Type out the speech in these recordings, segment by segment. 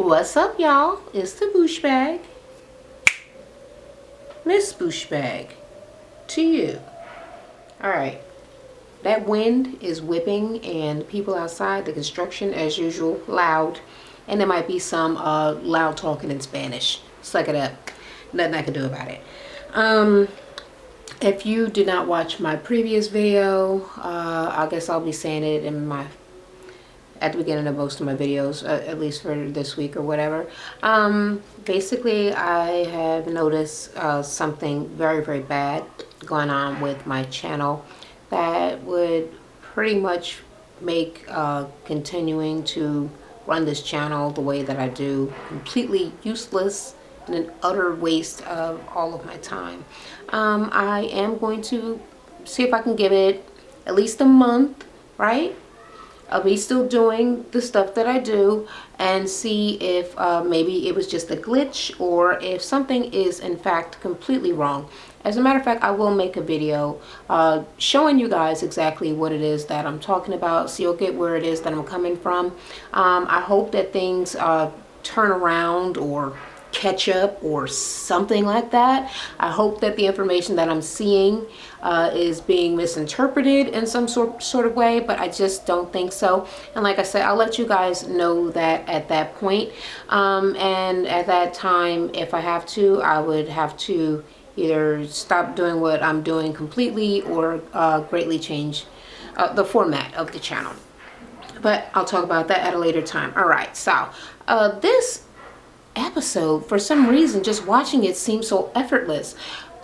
What's up, y'all? It's the Boosh Bag. Miss Boosh Bag to you. Alright, that wind is whipping and people outside, the construction as usual, loud. And there might be some loud talking in Spanish. Suck it up. Nothing I can do about it. If you did not watch my previous video, I guess I'll be saying it in at the beginning of most of my videos, at least for this week or whatever. Basically, I have noticed something very, very bad going on with my channel that would pretty much make continuing to run this channel the way that I do completely useless and an utter waste of all of my time. I am going to see if I can give it at least a month, right? I'll be still doing the stuff that I do and see if maybe it was just a glitch or if something is in fact completely wrong. As a matter of fact, I will make a video showing you guys exactly what it is that I'm talking about, so you'll get where it is that I'm coming from. I hope that things turn around or catch up or something like that. I hope that the information that I'm seeing is being misinterpreted in some sort of way, but I just don't think so. And like I said, I'll let you guys know that at that point. And at that time, if I have to, I would have to either stop doing what I'm doing completely or greatly change the format of the channel. But I'll talk about that at a later time. All right, so this episode, for some reason, just watching it seems so effortless.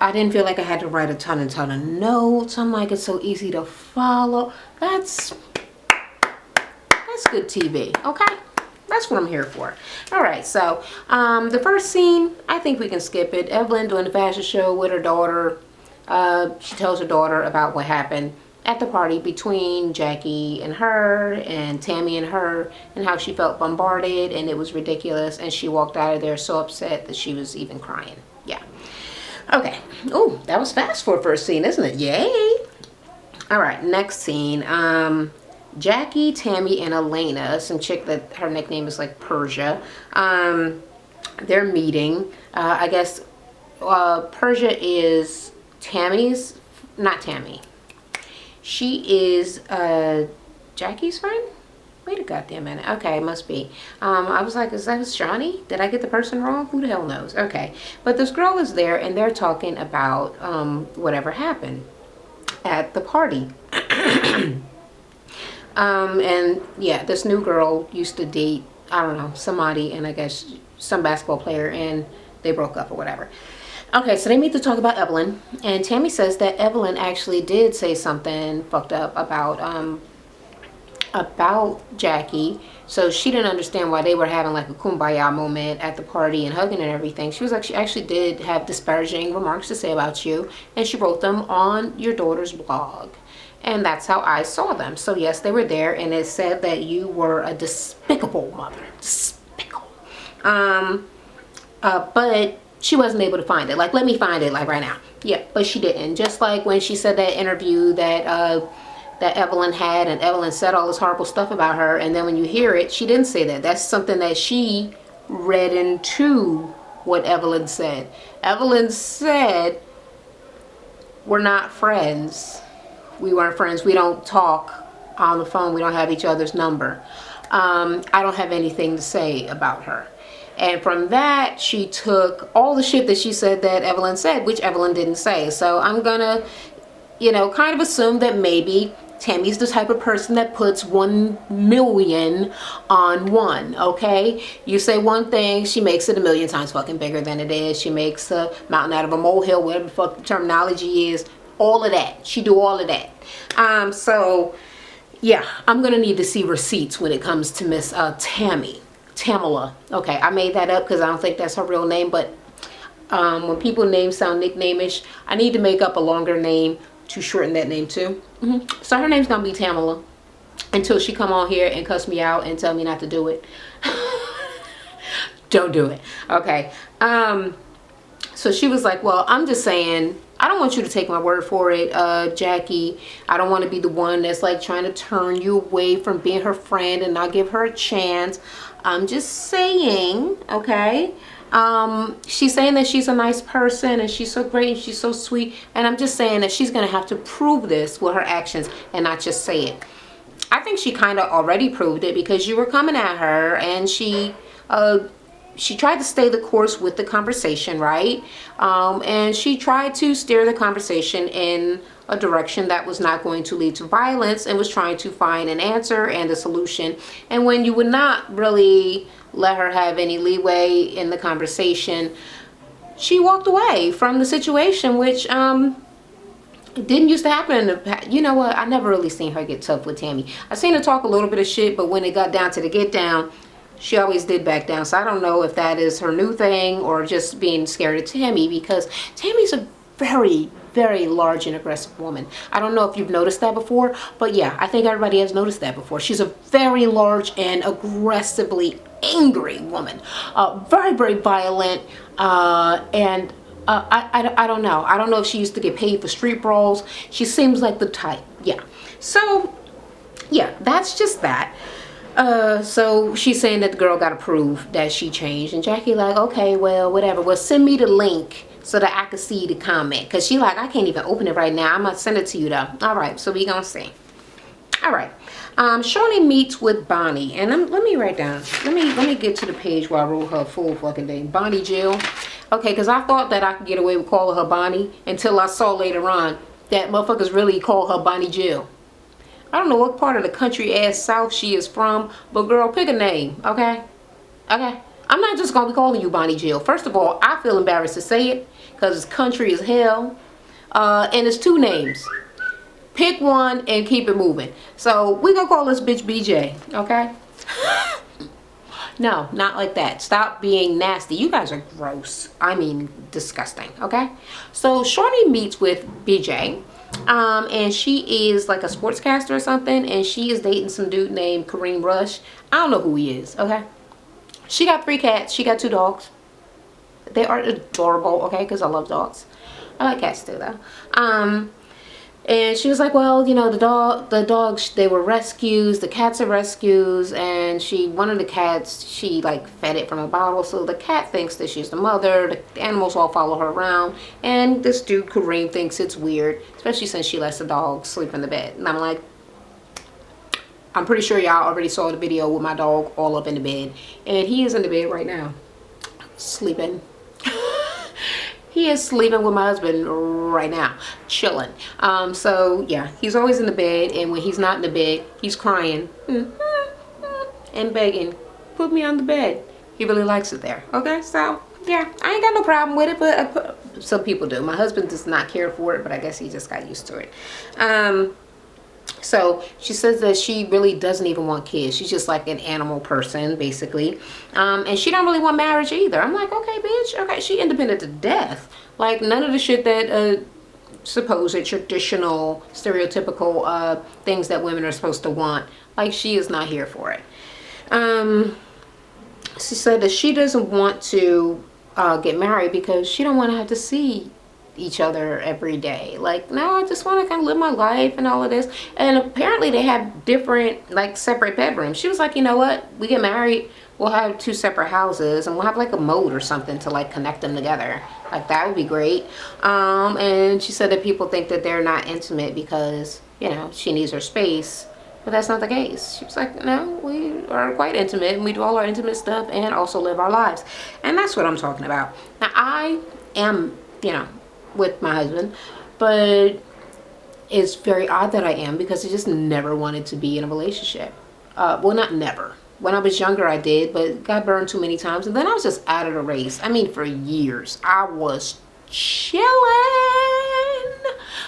I didn't feel like I had to write a ton of notes. I'm like, it's so easy to follow. That's good TV, okay? That's what I'm here for. All right, so the first scene, I think we can skip it. Evelyn doing the fashion show with her daughter. She tells her daughter about what happened at the party between Jackie and her and Tammy and her, and how she felt bombarded and it was ridiculous, and she walked out of there so upset that she was even crying. Yeah. Okay. Oh, that was fast for a first scene, isn't it? Yay. All right, next scene. Jackie, Tammy, and Elena, some chick that her nickname is like Persia. They're meeting. I guess Persia is Tammy's, not Tammy. She is Jackie's friend? Wait a goddamn minute. Okay, must be. I was like, is that Shawnee? Did I get the person wrong? Who the hell knows? Okay. But this girl is there and they're talking about whatever happened at the party. And yeah, this new girl used to date, I don't know, somebody, and I guess some basketball player, and they broke up or whatever. Okay, so they meet to talk about Evelyn, and Tammy says that Evelyn actually did say something fucked up about Jackie. So she didn't understand why they were having like a kumbaya moment at the party and hugging and everything. She was like, she actually did have disparaging remarks to say about you, and she wrote them on your daughter's blog. And that's how I saw them. So yes, they were there, and it said that you were a despicable mother. Despicable. But she wasn't able to find it. Like, let me find it, like, right now. Yeah, but she didn't. Just like when she said that interview that that Evelyn had, and Evelyn said all this horrible stuff about her, and then when you hear it, she didn't say that. That's something that she read into what Evelyn said. Evelyn said, we're not friends. We weren't friends. We don't talk on the phone. We don't have each other's number. I don't have anything to say about her. And from that, she took all the shit that she said that Evelyn said, which Evelyn didn't say. So I'm gonna, you know, kind of assume that maybe Tammy's the type of person that puts 1 million on one, okay? You say one thing, she makes it a million times fucking bigger than it is. She makes a mountain out of a molehill, whatever the fuck the terminology is. All of that. She do all of that. So yeah, I'm gonna need to see receipts when it comes to Miss Tamala. Okay, I made that up because I don't think that's her real name, but when people names sound nickname-ish, I need to make up a longer name to shorten that name too. So her name's gonna be Tamala until she come on here and cuss me out and tell me not to do it. Don't do it. Okay. So she was like, well, I'm just saying, I don't want you to take my word for it, Jackie. I don't want to be the one that's like trying to turn you away from being her friend and not give her a chance. I'm just saying, okay? She's saying that she's a nice person and she's so great and she's so sweet. And I'm just saying that she's going to have to prove this with her actions and not just say it. I think she kind of already proved it, because you were coming at her and she tried to stay the course with the conversation, right? And she tried to steer the conversation in a direction that was not going to lead to violence, and was trying to find an answer and a solution. And when you would not really let her have any leeway in the conversation, she walked away from the situation, which it didn't used to happen in the past. You know what? I never really seen her get tough with Tammy. I seen her talk a little bit of shit, but when it got down to the get down, she always did back down. So I don't know if that is her new thing or just being scared of Tammy, because Tammy's a very, very large and aggressive woman. I don't know if you've noticed that before, but yeah, I think everybody has noticed that before. She's a very large and aggressively angry woman. Very, very violent, and I don't know. I don't know if she used to get paid for street brawls. She seems like the type. Yeah. So, yeah, that's just that. So she's saying that the girl got to prove that she changed. And Jackie like, okay, well, whatever. Well, send me the link so that I can see the comment. Because she like, I can't even open it right now. I'm going to send it to you, though. All right. So we going to see. All right. Shirley meets with Bonnie. And let me write down. Let me get to the page where I wrote her full fucking name. Bonnie Jill. Okay, because I thought that I could get away with calling her Bonnie until I saw later on that motherfuckers really call her Bonnie Jill. I don't know what part of the country ass South she is from, but girl, pick a name, okay? Okay? I'm not just going to be calling you Bonnie Jill. First of all, I feel embarrassed to say it because it's country as hell. And it's two names. Pick one and keep it moving. So we going to call this bitch BJ, okay? No, not like that. Stop being nasty. You guys are gross. I mean, disgusting, okay? So Shorty meets with BJ. And she is like a sportscaster or something, and she is dating some dude named Kareem Rush. I don't know who he is, okay? She got 3 cats. She got 2 dogs. They are adorable, okay? Because I love dogs. I like cats too, though. And she was like, well, you know, the dogs, they were rescues. The cats are rescues. And one of the cats, she like fed it from a bottle. So the cat thinks that she's the mother. The animals all follow her around. And this dude, Kareem, thinks it's weird, especially since she lets the dog sleep in the bed. And I'm like, I'm pretty sure y'all already saw the video with my dog all up in the bed. And he is in the bed right now, sleeping. He is sleeping with my husband right now, chilling. So yeah, he's always in the bed, and when he's not in the bed, he's crying and begging, put me on the bed. He really likes it there. Okay, so yeah, I ain't got no problem with it, but some people do. My husband does not care for it, but I guess he just got used to it. So she says that she really doesn't even want kids. She's just like an animal person, basically. And she don't really want marriage either. I'm like, okay, bitch. Okay, she independent to death. Like, none of the shit that supposed traditional, stereotypical things that women are supposed to want. Like, she is not here for it. She said that she doesn't want to get married because she don't want to have to see each other every day. Like, no, I just want to kind of live my life and all of this. And apparently they have different, like, separate bedrooms. She was like, you know what, we get married, we'll have 2 separate houses, and we'll have like a moat or something to like connect them together. Like, that would be great. And she said that people think that they're not intimate because, you know, she needs her space, but that's not the case. She was like, no, we are quite intimate, and we do all our intimate stuff and also live our lives. And that's what I'm talking about. Now, I am, you know, with my husband, but it's very odd that I am, because I just never wanted to be in a relationship. Well, not never. When I was younger, I did, but got burned too many times, and then I was just out of the race. I mean, for years I was chilling,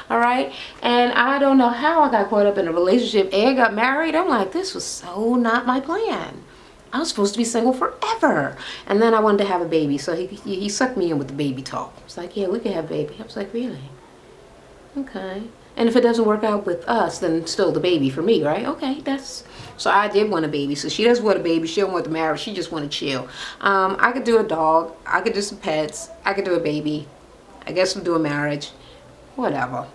all right? And I don't know how I got caught up in a relationship and got married. I'm like, this was so not my plan. I was supposed to be single forever. And then I wanted to have a baby, so he sucked me in with the baby talk. It's like, yeah, we can have a baby. I was like, really? Okay. And if it doesn't work out with us, then still the baby for me, right? Okay, so I did want a baby. So she doesn't want a baby. She don't want the marriage. She just want to chill. I could do a dog. I could do some pets. I could do a baby. I guess we'll do a marriage. Whatever.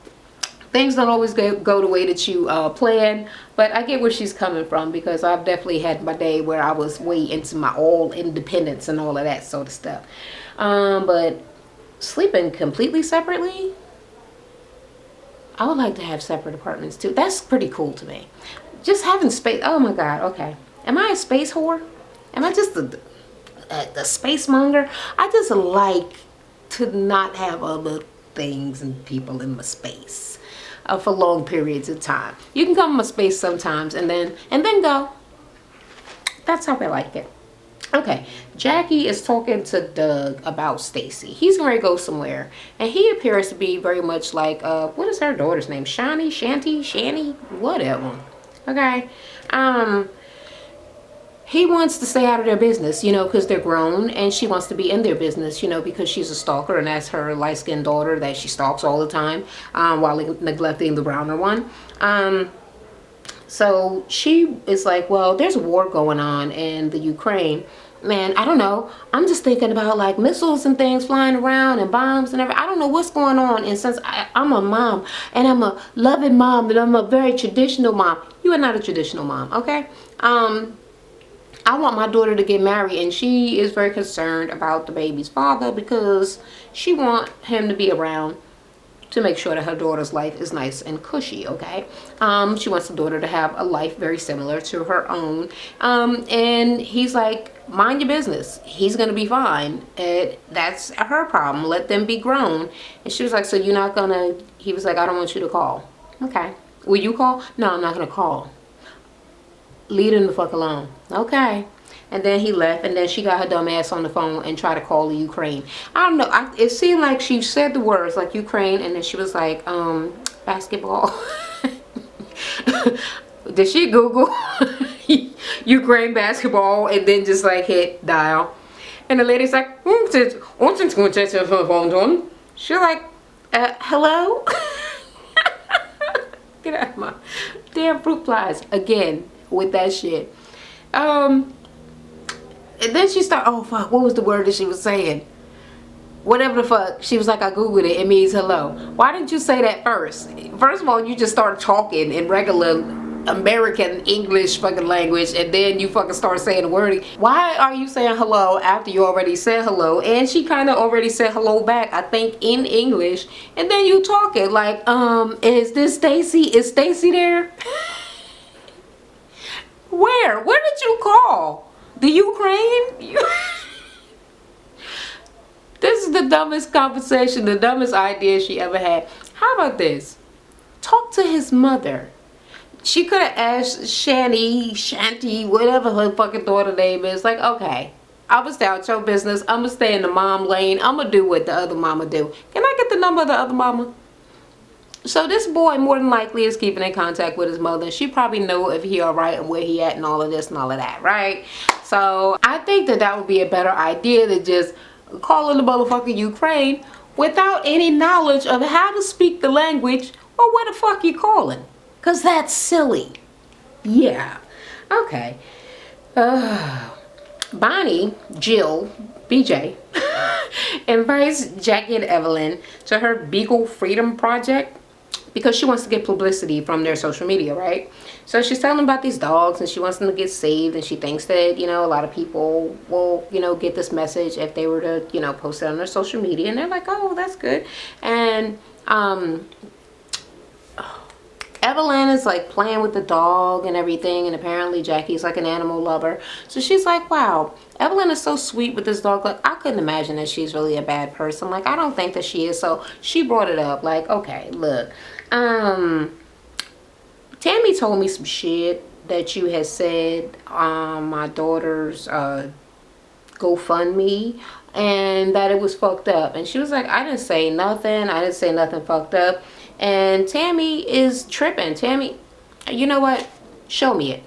things don't always go the way that you plan, but I get where she's coming from, because I've definitely had my day where I was way into my all independence and all of that sort of stuff. But sleeping completely separately, I would like to have separate apartments too. That's pretty cool to me. Just having space. Oh my God. Okay. Am I a space whore? Am I just the space monger? I just like to not have other things and people in my space for long periods of time. You can come in my space sometimes and then go. That's how I like it. Okay, Jackie is talking to Doug about Stacy. He's going to go somewhere, and he appears to be very much like, what is her daughter's name? Shani, Shanty, Shani, whatever. Okay, he wants to stay out of their business, you know, because they're grown, and she wants to be in their business, you know, because she's a stalker, and that's her light-skinned daughter that she stalks all the time, while neglecting the browner one. So she is like, well, there's a war going on in the Ukraine. Man, I don't know. I'm just thinking about like missiles and things flying around and bombs and everything. I don't know what's going on. And since I'm a mom, and I'm a loving mom, and I'm a very traditional mom. You are not a traditional mom, okay? I want my daughter to get married, and she is very concerned about the baby's father, because she wants him to be around to make sure that her daughter's life is nice and cushy, okay? She wants the daughter to have a life very similar to her own. And he's like, mind your business. He's gonna be fine. That's her problem. Let them be grown. And she was like, so you're not gonna, he was like, I don't want you to call. Okay. Will you call? No, I'm not gonna call. Leave him the fuck alone. Okay. And then he left, and then she got her dumb ass on the phone and tried to call the Ukraine. I don't know. It seemed like she said the words like Ukraine, and then she was like, basketball. Did she Google Ukraine basketball and then just like hit dial? And the lady's like, she's like, hello? Get out of my damn fruit flies again with that shit. And then she started, oh fuck, what was the word that she was saying? Whatever the fuck. She was like, I Googled it. It means hello. Why didn't you say that first? First of all, you just started talking in regular American English fucking language, and then you fucking start saying the word. Why are you saying hello after you already said hello? And she kind of already said hello back, I think, in English. And then you talking like, is this Stacy? Is Stacy there? Where did you call? The Ukraine? This is the dumbest conversation, the dumbest idea she ever had. How about this? Talk to his mother. She could have asked Shanty, whatever her fucking daughter name is. Like, okay, I'm gonna stay out your business. I'm gonna stay in the mom lane. I'm gonna do what the other mama do. Can I get the number of the other mama? So this boy more than likely is keeping in contact with his mother. She probably know if he alright and where he at and all of this and all of that, right? So I think that would be a better idea than just calling the motherfucking Ukraine without any knowledge of how to speak the language or what the fuck you calling. Cause that's silly. Yeah. Okay. Bonnie, Jill, BJ, invites Jackie and Evelyn to her Beagle Freedom Project, because she wants to get publicity from their social media, right? So she's telling them about these dogs, and she wants them to get saved, and she thinks that, you know, a lot of people will, you know, get this message if they were to, you know, post it on their social media. And they're like, oh, that's good. And Evelyn is like playing with the dog and everything, and apparently Jackie's like an animal lover. So she's like, wow, Evelyn is so sweet with this dog. Like, I couldn't imagine that she's really a bad person. Like, I don't think that she is. So she brought it up like, okay, look, Tammy told me some shit that you had said on my daughter's GoFundMe, and that it was fucked up. And she was like, I didn't say nothing. I didn't say nothing fucked up. And Tammy is tripping. Tammy, you know what? Show me it.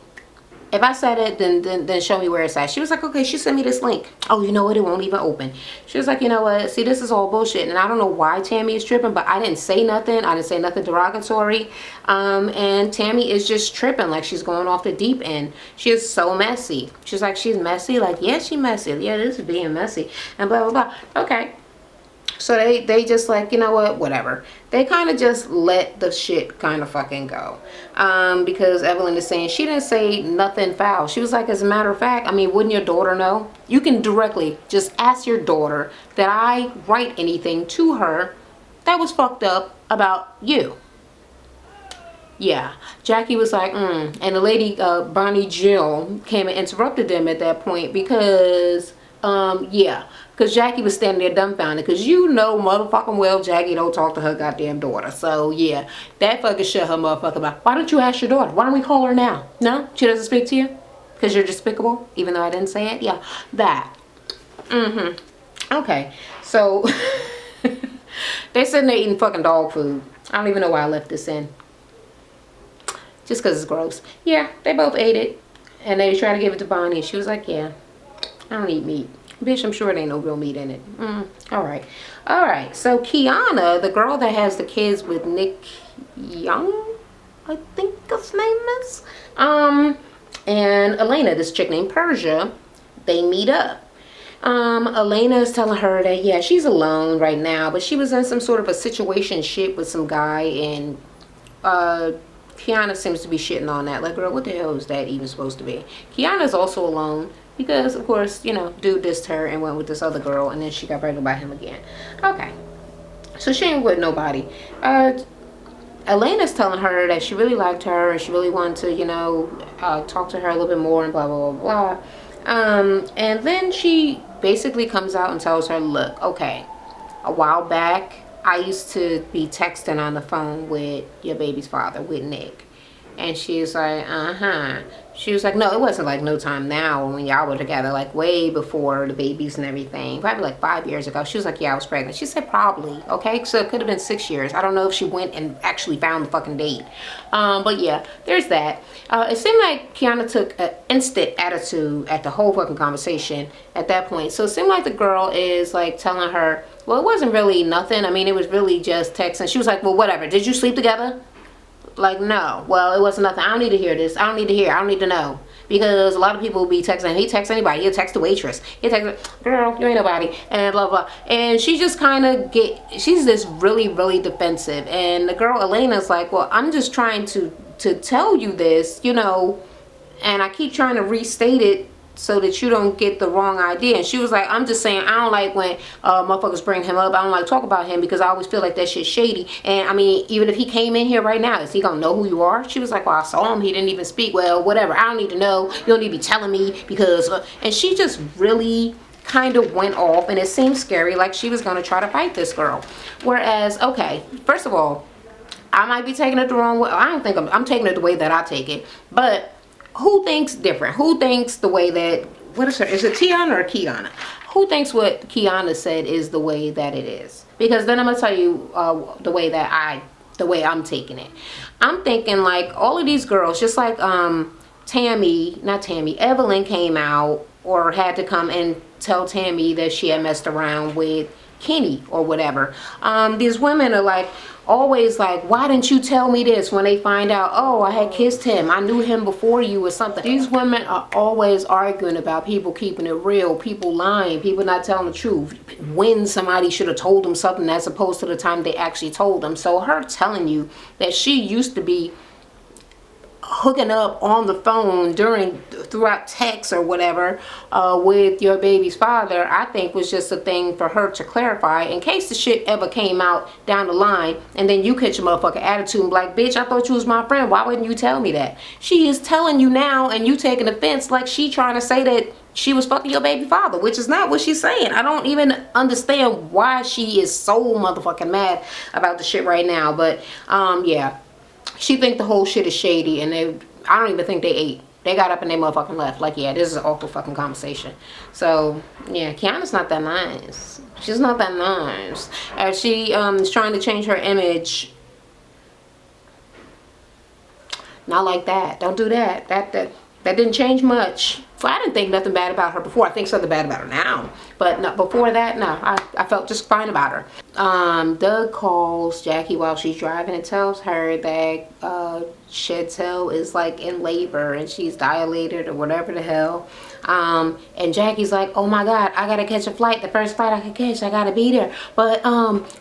If I said it, then show me where it's at. She was like, okay, she sent me this link. Oh, you know what? It won't even open. She was like, you know what? See, this is all bullshit. And I don't know why Tammy is tripping, but I didn't say nothing. I didn't say nothing derogatory. And Tammy is just tripping, like she's going off the deep end. She is so messy. She's like, she's messy? Like, yeah, she's messy. Yeah, this is being messy. And blah, blah, blah. Okay. So they just like, you know what, whatever. They kind of just let the shit kind of fucking go. Because Evelyn is saying she didn't say nothing foul. She was like, as a matter of fact, I mean, wouldn't your daughter know? You can directly just ask your daughter that I write anything to her that was fucked up about you. Yeah, Jackie was like, And the lady, Bonnie Jill, came and interrupted them at that point because, because Jackie was standing there dumbfounded because you know motherfucking well Jackie don't talk to her goddamn daughter. So, yeah, that fucking shut her motherfucker mouth. Why don't you ask your daughter? Why don't we call her now? No? She doesn't speak to you? Because you're despicable? Even though I didn't say it? Yeah, that. Okay, so they're sitting there eating fucking dog food. I don't even know why I left this in. Just because it's gross. Yeah, they both ate it. And they tried to give it to Bonnie. And she was like, yeah, I don't eat meat. Bitch, I'm sure there ain't no real meat in it. Alright. Alright. So Kiana, the girl that has the kids with Nick Young, I think his name is. And Elena, this chick named Persia, they meet up. Elena is telling her that, yeah, she's alone right now. But she was in some sort of a situation shit with some guy. And, Kiana seems to be shitting on that. Like, girl, what the hell is that even supposed to be? Kiana's also alone because, of course, you know, dude dissed her and went with this other girl, and then she got pregnant by him again. Okay. So she ain't with nobody. Elena's telling her that she really liked her and she really wanted to, you know, talk to her a little bit more and blah, blah, blah, blah. And then she basically comes out and tells her, look, okay, a while back, I used to be texting on the phone with your baby's father, with Nick. And she's like, She was like, no, it wasn't like no time now when y'all were together, like way before the babies and everything. Probably like 5 years ago. She was like, yeah, I was pregnant. She said probably, okay? So it could have been 6 years. I don't know if she went and actually found the fucking date. But yeah, there's that. It seemed like Kiana took an instant attitude at the whole fucking conversation at that point. So it seemed like the girl is like telling her, well, it wasn't really nothing. I mean, it was really just texting. She was like, well, whatever. Did you sleep together? Like, no. Well, it wasn't nothing. I don't need to hear this. I don't need to hear. I don't need to know. Because a lot of people will be texting. He texts anybody. He'll text the waitress. He'll text, girl, you ain't nobody. And blah, blah. And she just kind of she's this really, really defensive. And the girl, Elena's like, well, I'm just trying to tell you this, you know. And I keep trying to restate it so that you don't get the wrong idea. And she was like, I'm just saying, I don't like when motherfuckers bring him up. I don't like talk about him because I always feel like that shit's shady. And I mean, even if he came in here right now, is he gonna know who you are? She was like, well, I saw him. He didn't even speak. Well, whatever. I don't need to know. You don't need to be telling me because... and she just really kind of went off, and it seemed scary, like she was gonna try to fight this girl. Whereas, okay, first of all, I might be taking it the wrong way. I don't think I'm taking it the way that I take it. But who thinks different? Who thinks the way that, what is her, is it Tiana or Kiana? Who thinks what Kiana said is the way that it is? Because then I'm gonna tell you the way I'm taking it. I'm thinking like all of these girls, just like Evelyn came out or had to come and tell Tammy that she had messed around with Kenny or whatever. These women are like, always like, why didn't you tell me this? When they find out, oh, I had kissed him, I knew him before you or something. These women are always arguing about people keeping it real, people lying, people not telling the truth, when somebody should have told them something as opposed to the time they actually told them. So her telling you that she used to be hooking up on the phone throughout text or whatever with your baby's father, I think was just a thing for her to clarify in case the shit ever came out down the line and then you catch a motherfucking attitude and be like, bitch, I thought you was my friend, why wouldn't you tell me that? She is telling you now and you taking offense like she trying to say that she was fucking your baby father, which is not what she's saying. I don't even understand why she is so motherfucking mad about the shit right now. But yeah, she think the whole shit is shady, and I don't even think they ate. They got up and they motherfucking left. Like, yeah, this is an awful fucking conversation. So, yeah, Kiana's not that nice. She's not that nice. She is trying to change her image. Not like that. Don't do that. That didn't change much. So I didn't think nothing bad about her before. I think something bad about her now. But no, before that, no. I felt just fine about her. Doug calls Jackie while she's driving and tells her that Chantel is like in labor and she's dilated or whatever the hell. And Jackie's like, oh my God, I gotta catch a flight. The first flight I can catch, I gotta be there. But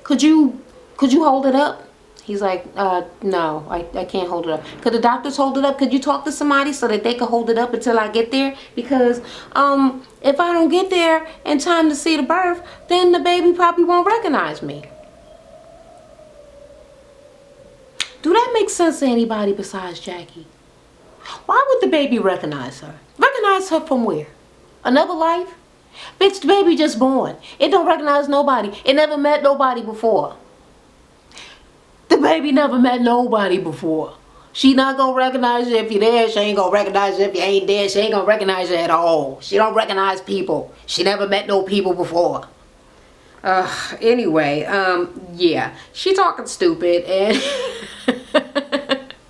could you hold it up? He's like, no, I can't hold it up. Could the doctors hold it up? Could you talk to somebody so that they could hold it up until I get there? Because if I don't get there in time to see the birth, then the baby probably won't recognize me. Do that make sense to anybody besides Jackie? Why would the baby recognize her? Recognize her from where? Another life? Bitch, the baby just born. It don't recognize nobody. It never met nobody before. The baby never met nobody before. She not gonna recognize you if you're there. She ain't gonna recognize you if you ain't there. She ain't gonna recognize you at all. She don't recognize people. She never met no people before. Anyway, yeah. She talking stupid and...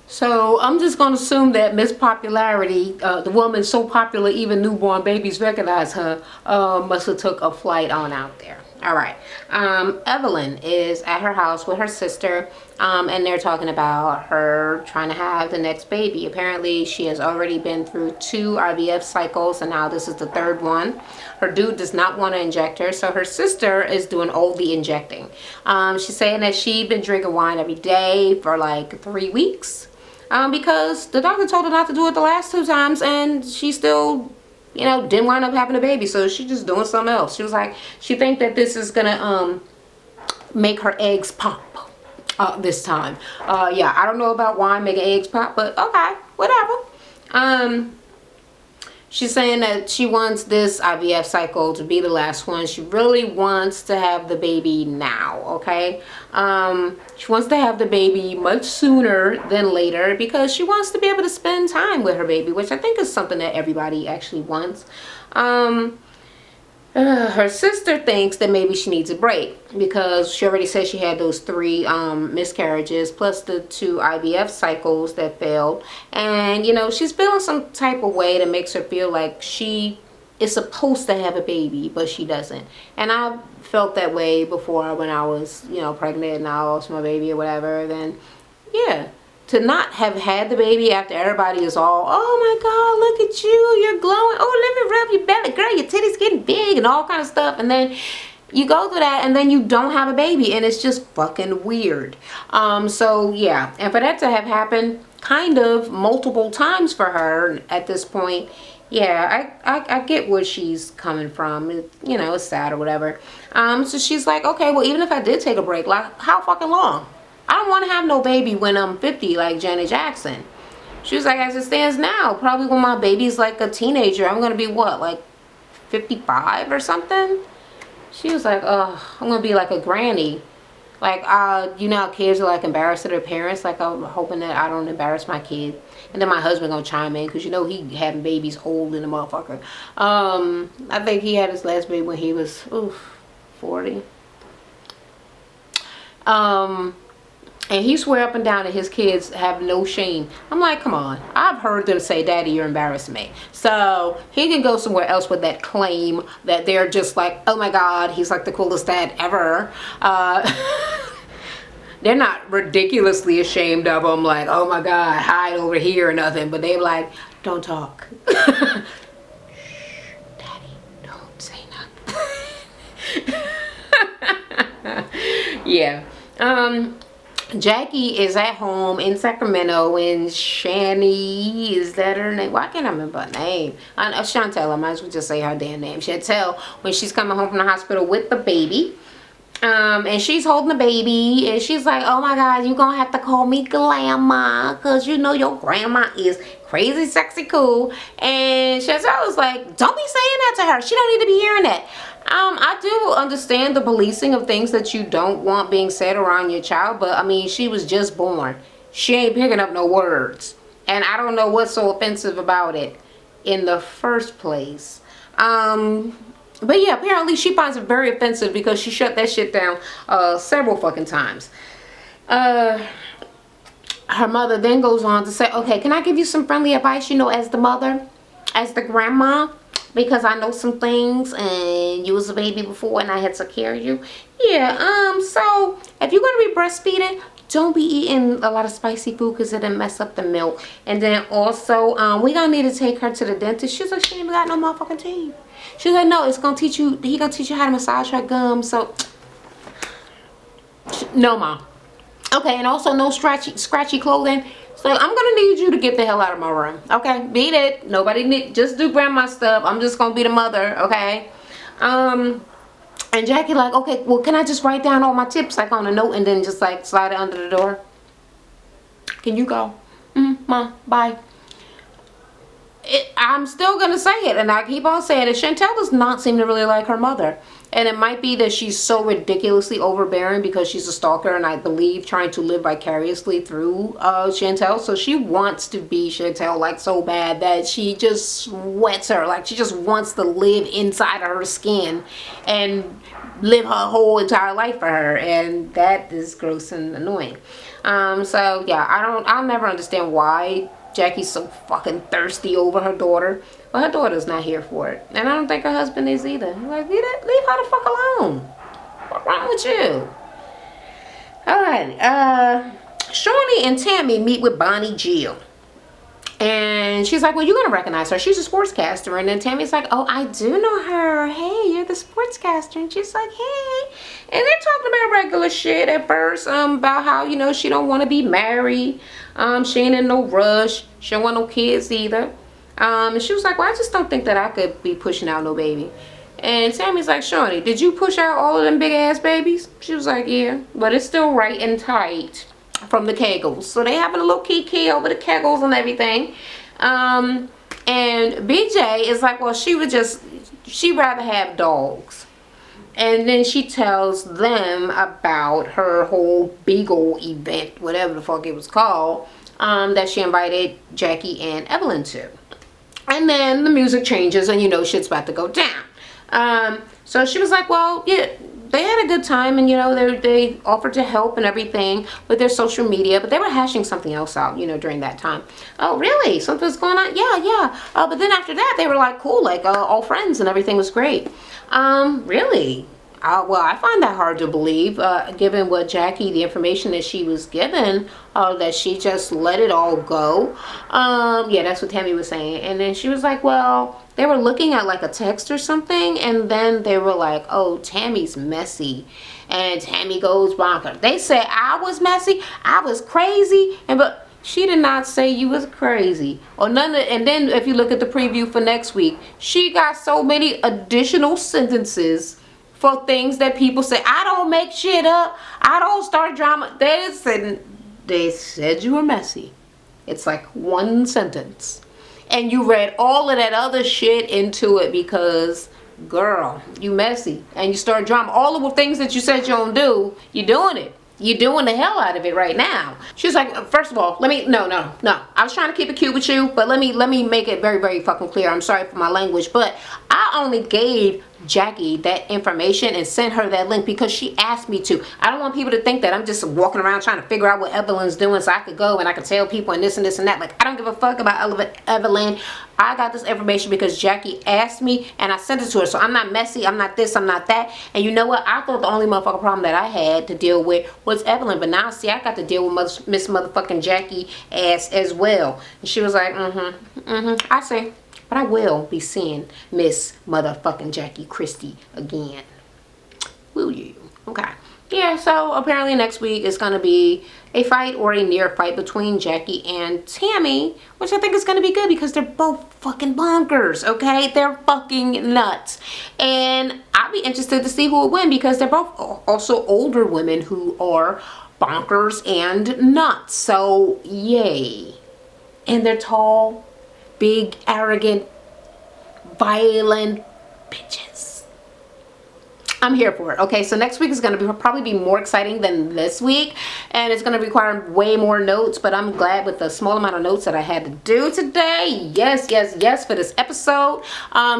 So I'm just gonna assume that Miss Popularity, the woman so popular even newborn babies recognize her, must have took a flight on out there. All right. Evelyn is at her house with her sister, and they're talking about her trying to have the next baby. Apparently, she has already been through 2 IVF cycles, and now this is the 3rd one. Her dude does not want to inject her, so her sister is doing all the injecting. She's saying that she's been drinking wine every day for like 3 weeks, because the doctor told her not to do it the last 2 times, and she still... you know, didn't wind up having a baby, so she's just doing something else. She was like, she think that this is gonna make her eggs pop this time. Yeah, I don't know about wine making eggs pop, but okay, whatever. She's saying that she wants this IVF cycle to be the last one. She really wants to have the baby now, okay? She wants to have the baby much sooner than later because she wants to be able to spend time with her baby, which I think is something that everybody actually wants. Her sister thinks that maybe she needs a break because she already said she had those 3 miscarriages plus the 2 IVF cycles that failed, and you know, she's feeling some type of way that makes her feel like she is supposed to have a baby but she doesn't. And I felt that way before when I was, you know, pregnant and I lost my baby or whatever. Then yeah, to not have had the baby after everybody is all, oh my God, look at you, you're glowing, oh let me rub your belly, girl, your titties getting big and all kind of stuff, and then you go through that and then you don't have a baby, and it's just fucking weird. So yeah, and for that to have happened kind of multiple times for her at this point, yeah, I get where she's coming from. You know, it's sad or whatever. So she's like, okay, well, even if I did take a break, like how fucking long? I don't want to have no baby when I'm 50 like Janet Jackson. She was like, as it stands now, probably when my baby's like a teenager, I'm going to be what, like 55 or something? She was like, oh, I'm going to be like a granny. Like, you know how kids are like embarrassed at their parents? Like, I'm hoping that I don't embarrass my kid. And then my husband going to chime in because, you know, he having babies old in the motherfucker. I think he had his last baby when he was, 40. And he swear up and down that his kids have no shame. I'm like, come on. I've heard them say, Daddy, you're embarrassing me. So he can go somewhere else with that claim that they're just like, oh my God, he's like the coolest dad ever. They're not ridiculously ashamed of him, like, oh my God, hide over here or nothing. But they're like, don't talk. Shh, Daddy, don't say nothing. Yeah. Jackie is at home in Sacramento, and Shani, is that her name? Why can't I remember her name? Chantel, I might as well just say her damn name. Chantel, when she's coming home from the hospital with the baby. And she's holding the baby, and she's like, oh my God, you're gonna have to call me grandma, because you know your grandma is crazy, sexy, cool. And Chantel was like, don't be saying that to her. She don't need to be hearing that. I do understand the policing of things that you don't want being said around your child, but I mean, she was just born. She ain't picking up no words. And I don't know what's so offensive about it in the first place. But yeah, apparently she finds it very offensive because she shut that shit down several fucking times. Her mother then goes on to say, okay, can I give you some friendly advice, you know, as the mother, as the grandma? Because I know some things, and you was a baby before and I had to carry you. Yeah, so if you're going to be breastfeeding, don't be eating a lot of spicy food because it'll mess up the milk. And then also, we gonna need to take her to the dentist. She's like, she ain't even got no motherfucking teeth. She's like, no, it's gonna teach you, he gonna teach you how to massage her gums. So, no, Mom. Okay, and also no scratchy clothing. So I'm gonna need you to get the hell out of my room. Okay, beat it. Nobody need, just do grandma stuff. I'm just gonna be the mother, okay? And Jackie like, okay, well, can I just write down all my tips like on a note and then just like slide it under the door? Can you go? Mom, bye. I'm still gonna say it, and I keep on saying it. Chantel does not seem to really like her mother, and it might be that she's so ridiculously overbearing because she's a stalker, and I believe trying to live vicariously through Chantel. So she wants to be Chantel like so bad that she just sweats her, like she just wants to live inside of her skin and live her whole entire life for her, and that is gross and annoying. So yeah, I'll never understand why Jackie's so fucking thirsty over her daughter. But her daughter's not here for it. And I don't think her husband is either. He's like, leave her the fuck alone. What's wrong with you? Alright, Shawnee and Tammy meet with Bonnie Jill. And she's like, well, you're going to recognize her. She's a sportscaster. And then Tammy's like, oh, I do know her. Hey, you're the sportscaster. And she's like, hey. And they're talking about regular shit at first. About how, you know, she don't want to be married. She ain't in no rush. She don't want no kids either. And she was like, well, I just don't think that I could be pushing out no baby. And Tammy's like, Shawnee, did you push out all of them big ass babies? She was like, yeah. But it's still right and tight from the kegels. So they having a little kiki over the kegels and everything. And BJ is like, well, she'd rather have dogs. And then she tells them about her whole Beagle event, whatever the fuck it was called, that she invited Jackie and Evelyn to. And then the music changes and you know shit's about to go down. So she was like, well, yeah, they had a good time, and you know they offered to help and everything with their social media, but they were hashing something else out, you know, during that time. Oh, really? Something's going on? Yeah. But then after that, they were like cool, like all friends, and everything was great. Really? Well, I find that hard to believe, given what Jackie, the information that she was given, that she just let it all go. Yeah, that's what Tammy was saying. And then she was like, well, they were looking at like a text or something, and then they were like, oh, Tammy's messy. And Tammy goes bonkers. They said I was messy, I was crazy, but she did not say you was crazy or none of. And then if you look at the preview for next week, she got so many additional sentences for things that people say. I don't make shit up. I don't start drama. They said you were messy. It's like one sentence. And you read all of that other shit into it because, girl, you messy. And you start drama. All of the things that you said you don't do, you're doing it. You're doing the hell out of it right now. She was like, first of all, no. I was trying to keep it cute with you, but let me make it very, very fucking clear. I'm sorry for my language, but I only gave Jackie that information and sent her that link because she asked me to. I don't want people to think that I'm just walking around trying to figure out what Evelyn's doing so I could go and I could tell people and this and this and that. Like, I don't give a fuck about Evelyn. I got this information because Jackie asked me and I sent it to her. So I'm not messy, I'm not this, I'm not that. And you know what? I thought the only motherfucking problem that I had to deal with was Evelyn. But now, see, I got to deal with Miss motherfucking Jackie ass as well. And she was like, I see. But I will be seeing Miss motherfucking Jackie Christie again. Will you? Okay. Yeah, so apparently next week is going to be a fight or a near fight between Jackie and Tammy, which I think is going to be good because they're both fucking bonkers, okay? They're fucking nuts. And I'll be interested to see who will win because they're both also older women who are bonkers and nuts. So, yay. And they're tall, big, arrogant, violent bitches. I'm here for it. Okay, so next week is going to probably be more exciting than this week, and it's going to require way more notes, but I'm glad with the small amount of notes that I had to do today. Yes, for this episode.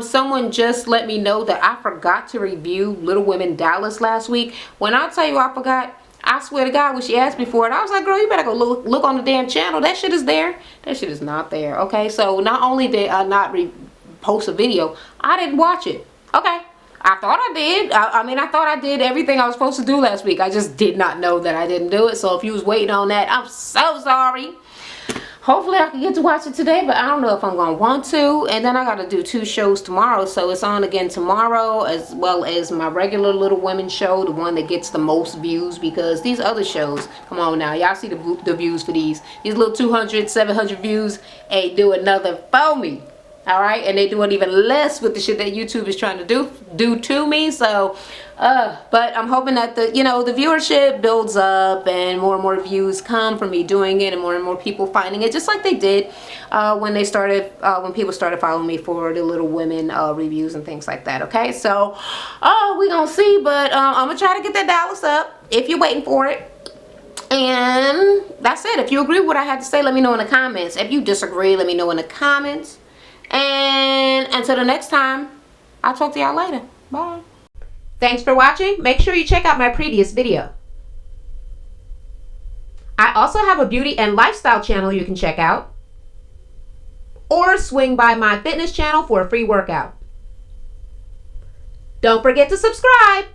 Someone just let me know that I forgot to review Little Women Dallas last week. When I tell you I forgot, I swear to God, when she asked me for it, I was like, girl, you better go look on the damn channel. That shit is there. That shit is not there. Okay, so not only did I not post a video, I didn't watch it. Okay, I thought I did. I mean, I thought I did everything I was supposed to do last week. I just did not know that I didn't do it. So if you was waiting on that, I'm so sorry. Hopefully I can get to watch it today, but I don't know if I'm going to want to. And then I got to do 2 shows tomorrow. So it's on again tomorrow, as well as my regular Little Women show, the one that gets the most views, because these other shows, come on now, y'all see the views for these little 200, 700 views ain't doing nothing for me. All right, and they doing even less with the shit that YouTube is trying to do to me. So but I'm hoping that the viewership builds up and more views come from me doing it, and more people finding it, just like they did when people started following me for the Little Women reviews and things like that. Okay, so we gonna see, but I'm gonna try to get that Dallas up if you're waiting for it. And that's it. If you agree with what I had to say, let me know in the comments. If you disagree, let me know in the comments. And until the next time, I'll talk to y'all later. Bye. Thanks for watching. Make sure you check out my previous video. I also have a beauty and lifestyle channel you can check out. Or swing by my fitness channel for a free workout. Don't forget to subscribe.